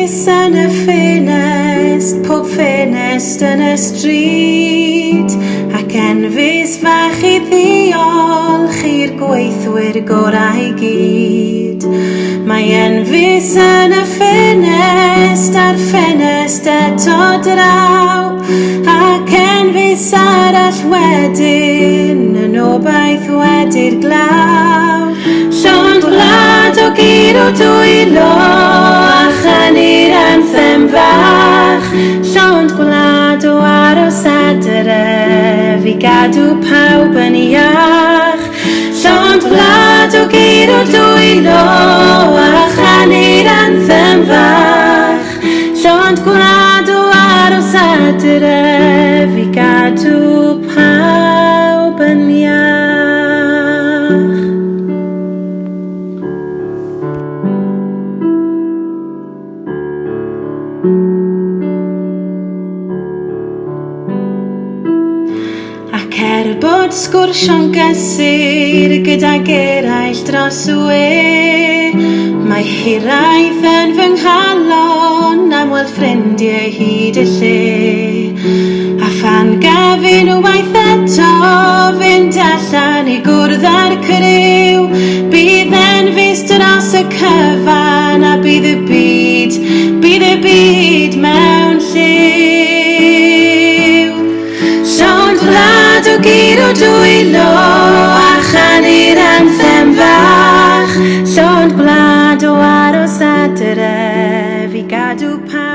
enfys yn y ffenest, pob ffenest yn y stryd, ac enfys fach I ddiolch i'r gweithwyr gorau I gyd. Mae enfys yn y ffenest a'r ffenest eto draw, ac enfys arall wedyn yn obaith wedi'r glaw. Llond gwlad o gyd o dwylo a chanu'r anthem fach, llond gwlad o aros adref I gadw pawb yn iach. Llond gwlad o gyd o dwylo a chanu'r anthem fach, llond gwlad o aros adref I gadw pawb yn iach. Ac bod sgwrsio'n gysur gydag eraill dros y we, mae hiraeth yn fy nghalon am weld ffrindiau hyd y lle. A phan gafin waith eto fynd allan I gwrdd â'r criw, bydd enfys dros y cyfan a bydd y byd mewn lliw. Llond gwlad o gyd o dwylo a chanu'r anthem fach, llond gwlad o aros adref I gadw pawb